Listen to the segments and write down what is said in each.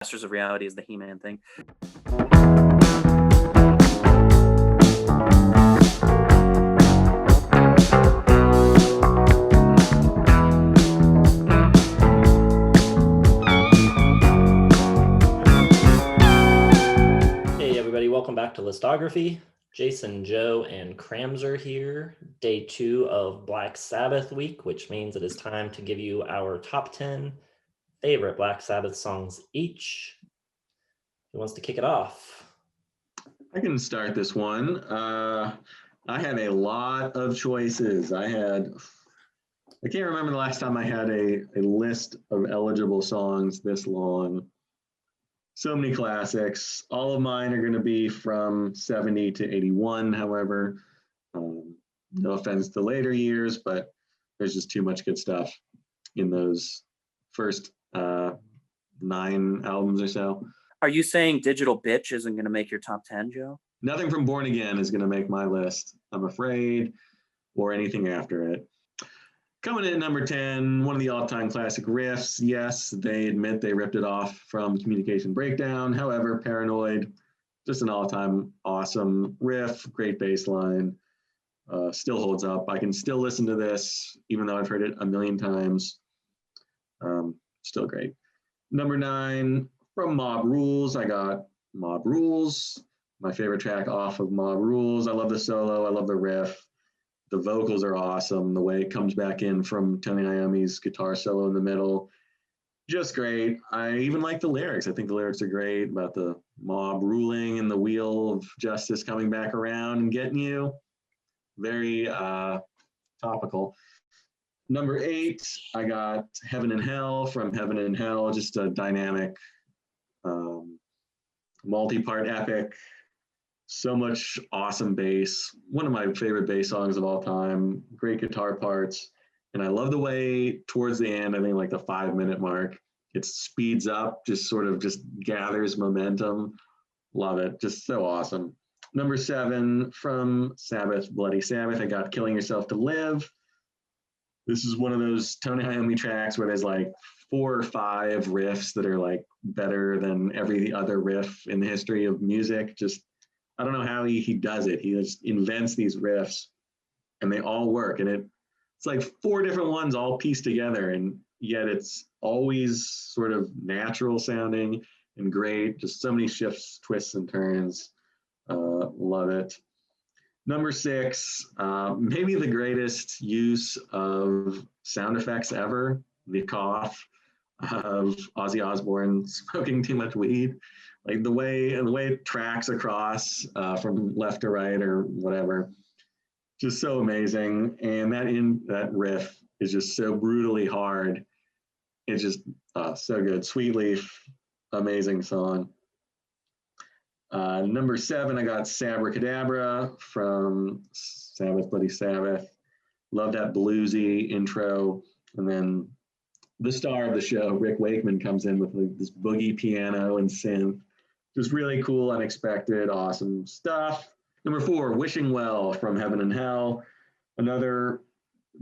Masters of Reality is the He-Man thing. Hey everybody, welcome back to Listography. Jason, Joe, and Kramzer here. Day 2 of Black Sabbath week, which means it is time to give you our top 10 favorite Black Sabbath songs each. Who wants to kick it off? I can start this one. I had a lot of choices. I can't remember the last time I had a list of eligible songs this long. So many classics. All of mine are going to be from 70 to 81, however. No offense to later years, but there's just too much good stuff in those first 9 albums or so. Are you saying Digital Bitch isn't going to make your top 10, Joe? Nothing from Born Again is going to make my list, I'm afraid, or anything after it. Coming in at number 10, one of the all-time classic riffs. Yes, they admit they ripped it off from Communication Breakdown. However, Paranoid, just an all-time awesome riff, great bass line, still holds up. I can still listen to this, even though I've heard it a million times. Still great. Number 9, from Mob Rules, I got Mob Rules, my favorite track off of Mob Rules. I love the solo, I love the riff. The vocals are awesome. The way it comes back in from Tony Iommi's guitar solo in the middle, just great. I even like the lyrics. I think the lyrics are great about the mob ruling and the wheel of justice coming back around and getting you. Very topical. Number 8, I got Heaven and Hell from Heaven and Hell, just a dynamic, multi-part epic. So much awesome bass. One of my favorite bass songs of all time. Great guitar parts. And I love the way towards the end, I think like the 5-minute mark, it speeds up, just gathers momentum. Love it. Just so awesome. Number 7, from Sabbath Bloody Sabbath, I got Killing Yourself to Live. This is one of those Tony Iommi tracks where there's like 4 or 5 riffs that are like better than every other riff in the history of music. Just, I don't know how he does it. He just invents these riffs and they all work. And it's like 4 different ones all pieced together, and yet it's always sort of natural sounding and great. Just so many shifts, twists, and turns. Love it. Number 6, maybe the greatest use of sound effects ever, the cough of Ozzy Osbourne smoking too much weed. Like the way it tracks across from left to right or whatever, just so amazing. And that riff is just so brutally hard. It's just so good. Sweet Leaf, amazing song. Number 7, I got Sabracadabra from Sabbath Bloody Sabbath. Love that bluesy intro, and then the star of the show, Rick Wakeman, comes in with like this boogie piano and synth. Just really cool, unexpected, awesome stuff. Number 4, Wishing Well from Heaven and Hell. Another,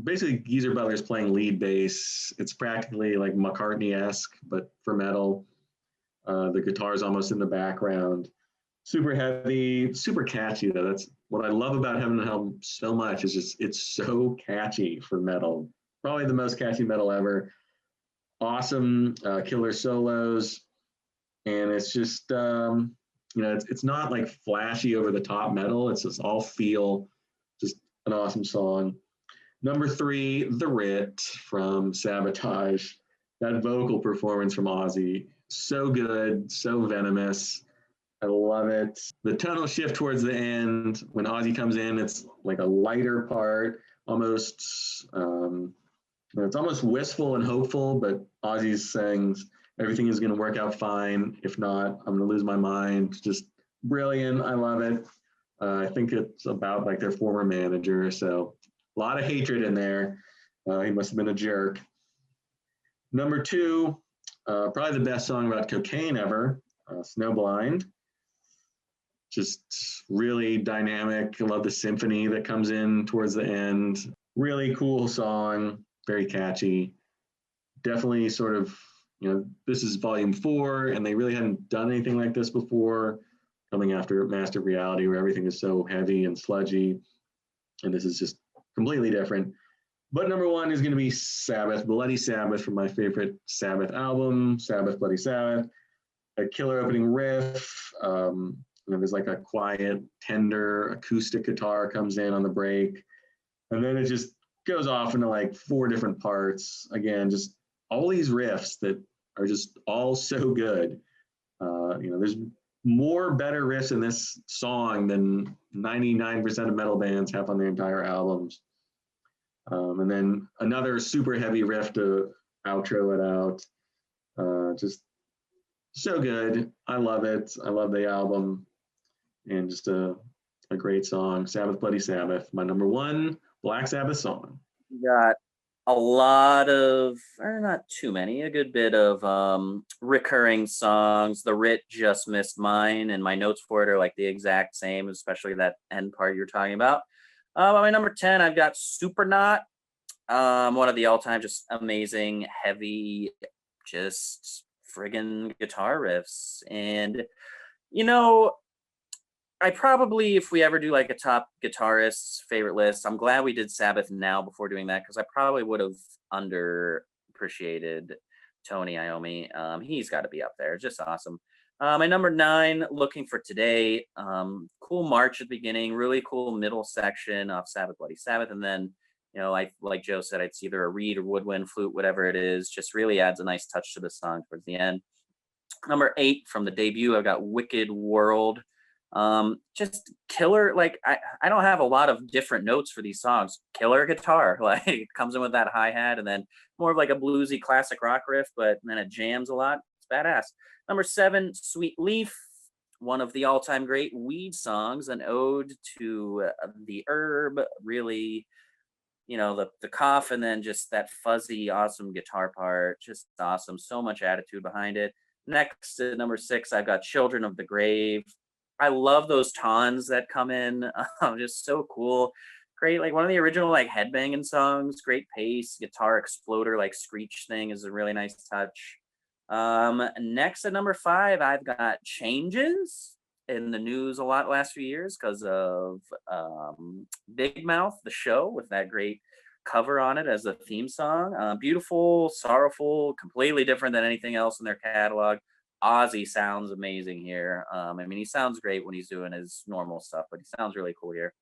basically Geezer Butler's playing lead bass. It's practically like McCartney-esque, but for metal. The guitar's almost in the background. Super heavy, super catchy though. That's what I love about Heaven and Hell so much, is just it's so catchy for metal. Probably the most catchy metal ever. Awesome killer solos. And it's just, it's not like flashy over the top metal. It's just all feel, just an awesome song. Number 3, The Writ from Sabotage. That vocal performance from Ozzy, so good, so venomous. I love it. The tonal shift towards the end, when Ozzy comes in, it's like a lighter part, almost, it's almost wistful and hopeful, but Ozzy's saying everything is going to work out fine. If not, I'm going to lose my mind. Just brilliant. I love it. I think it's about like their former manager. So a lot of hatred in there. He must have been a jerk. Number 2, probably the best song about cocaine ever, Snowblind. Just really dynamic. I love the symphony that comes in towards the end. Really cool song, very catchy. Definitely sort of this is volume 4, and they really hadn't done anything like this before, coming after Master of Reality, where everything is so heavy and sludgy, and this is just completely different. But number 1 is going to be Sabbath Bloody Sabbath from my favorite Sabbath album, Sabbath Bloody Sabbath. A killer opening riff. There's like a quiet, tender acoustic guitar comes in on the break, and then it just goes off into like 4 different parts. Again, just all these riffs that are just all so good. There's more better riffs in this song than 99% of metal bands have on their entire albums. And then another super heavy riff to outro it out. Just so good. I love it. I love the album, and just a great song. Sabbath Bloody Sabbath, my number 1 Black Sabbath song. Got a lot of, or not too many, a good bit of recurring songs. The Writ just missed mine, and my notes for it are like the exact same, especially that end part you're talking about. My number 10, I've got Supernaut, one of the all-time just amazing, heavy, just friggin' guitar riffs. And, I probably, if we ever do like a top guitarist's favorite list, I'm glad we did Sabbath now before doing that, because I probably would have underappreciated Tony Iommi. He's got to be up there. Just awesome. My number 9, Looking for Today. Cool march at the beginning, really cool middle section of Sabbath Bloody Sabbath. And then, like Joe said, it's either a reed or woodwind, flute, whatever it is, just really adds a nice touch to the song towards the end. Number 8, from the debut, I've got Wicked World. Just killer. Like I don't have a lot of different notes for these songs. Killer guitar, like it comes in with that hi-hat, and then more of like a bluesy classic rock riff, but then it jams a lot. It's badass. Number 7, Sweet Leaf, one of the all-time great Weed songs, an ode to the herb, really, the cough, and then just that fuzzy awesome guitar part, just awesome. So much attitude behind it. Next, at number 6, I've got Children of the Grave. I love those tons that come in. Just so cool. Great, like one of the original like headbanging songs. Great pace, guitar exploder like screech thing is a really nice touch. Next at number 5, I've got Changes, in the news a lot last few years because of Big Mouth, the show, with that great cover on it as a theme song. Beautiful, sorrowful, completely different than anything else in their catalog. Ozzy sounds amazing here. He sounds great when he's doing his normal stuff, but he sounds really cool here.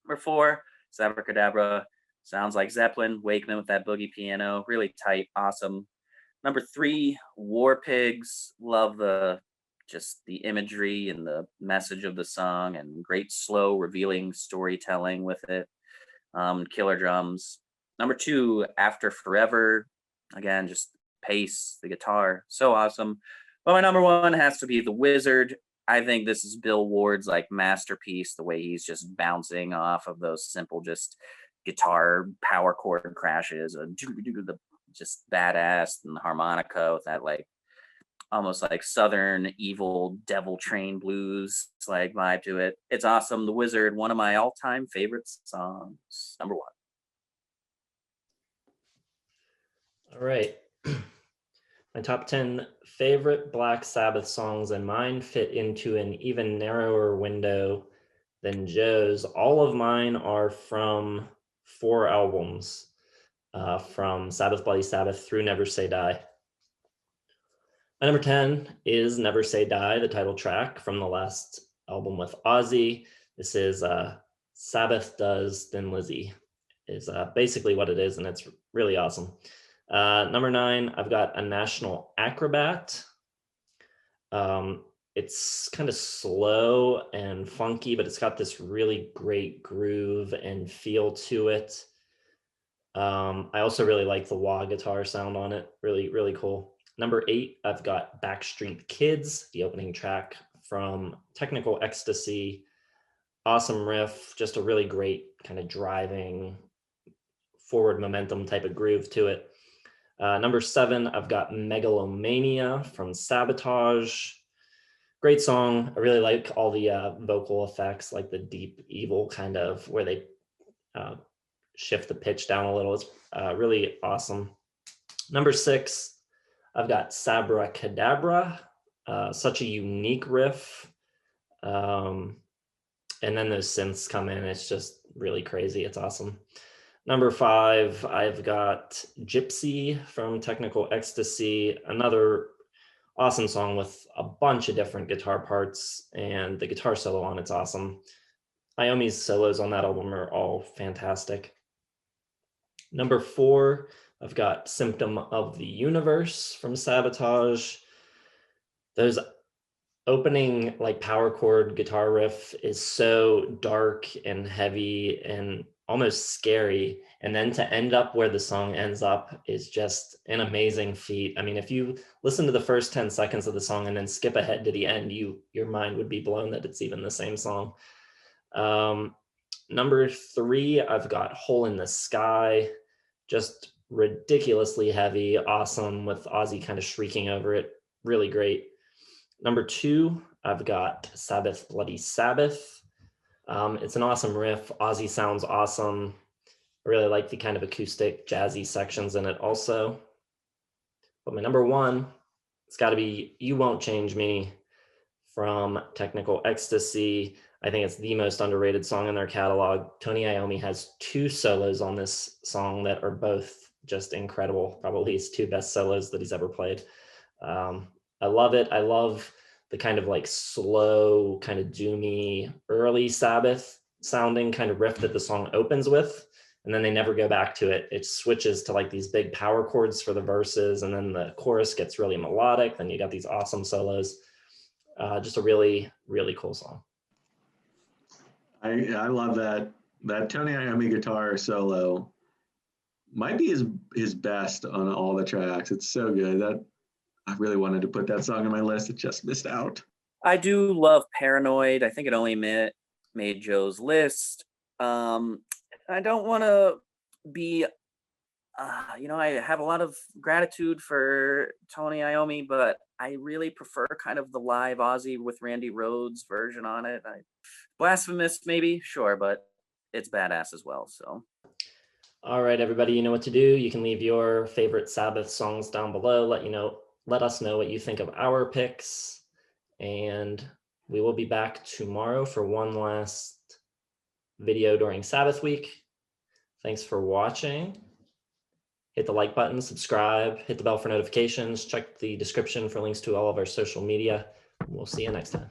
Number 4, Sabracadabra. Sounds like Zeppelin. Wakeman with that boogie piano. Really tight. Awesome. Number 3, War Pigs. Love the imagery and the message of the song, and great slow revealing storytelling with it. Killer drums. Number 2, After Forever. Again, just pace, the guitar. So awesome. But my number 1 has to be The Wizard. I think this is Bill Ward's like masterpiece, the way he's just bouncing off of those simple just guitar power chord crashes, just badass, and the harmonica with that like almost like southern evil devil train blues like vibe to it. It's awesome. The Wizard, one of my all-time favorite songs. Number 1. All right. My top 10 favorite Black Sabbath songs, and mine fit into an even narrower window than Joe's. All of mine are from 4 albums, from Sabbath Bloody Sabbath through Never Say Die. My number 10 is Never Say Die, the title track from the last album with Ozzy. This is Sabbath Does Thin Lizzy, is basically what it is, and it's really awesome. Number 9, I've got A National Acrobat. It's kind of slow and funky, but it's got this really great groove and feel to it. I also really like the wah guitar sound on it. Really, really cool. Number 8, I've got Backstreet Kids, the opening track from Technical Ecstasy. Awesome riff, just a really great kind of driving forward momentum type of groove to it. Number 7, I've got Megalomania from Sabotage. Great song. I really like all the vocal effects, like the deep, evil kind of where they shift the pitch down a little. It's really awesome. Number 6, I've got Sabra Cadabra, such a unique riff. And then those synths come in. It's just really crazy. It's awesome. Number 5, I've got Gypsy from Technical Ecstasy, another awesome song with a bunch of different guitar parts, and the guitar solo on it's awesome. Iommi's solos on that album are all fantastic. Number 4, I've got Symptom of the Universe from Sabotage. Those opening like power chord guitar riff is so dark and heavy and almost scary, and then to end up where the song ends up is just an amazing feat. I mean, if you listen to the first 10 seconds of the song and then skip ahead to the end, your mind would be blown that it's even the same song. Number 3, I've got Hole in the Sky, just ridiculously heavy, awesome, with Ozzy kind of shrieking over it, really great. Number 2, I've got Sabbath Bloody Sabbath. It's an awesome riff. Ozzy sounds awesome. I really like the kind of acoustic jazzy sections in it also. But my number 1, it's got to be You Won't Change Me from Technical Ecstasy. I think it's the most underrated song in their catalog. Tony Iommi has 2 solos on this song that are both just incredible. Probably his 2 best solos that he's ever played. I love it. I love the kind of like slow, kind of doomy, early Sabbath sounding kind of riff that the song opens with. And then they never go back to it. It switches to like these big power chords for the verses. And then the chorus gets really melodic. Then you got these awesome solos. Just a really, really cool song. I love that Tony Iommi guitar solo might be his best on all the tracks. It's so good. That I really wanted to put that song on my list. It just missed out. I do love Paranoid. I think it only made Joe's list. I don't want to be, I have a lot of gratitude for Tony Iommi, but I really prefer kind of the live Ozzy with Randy Rhoads version on it. Blasphemous, maybe, sure, but it's badass as well. So. All right, everybody, you know what to do. You can leave your favorite Sabbath songs down below. Let us know what you think of our picks. And we will be back tomorrow for one last video during Sabbath week. Thanks for watching. Hit the like button, subscribe, hit the bell for notifications, check the description for links to all of our social media. We'll see you next time.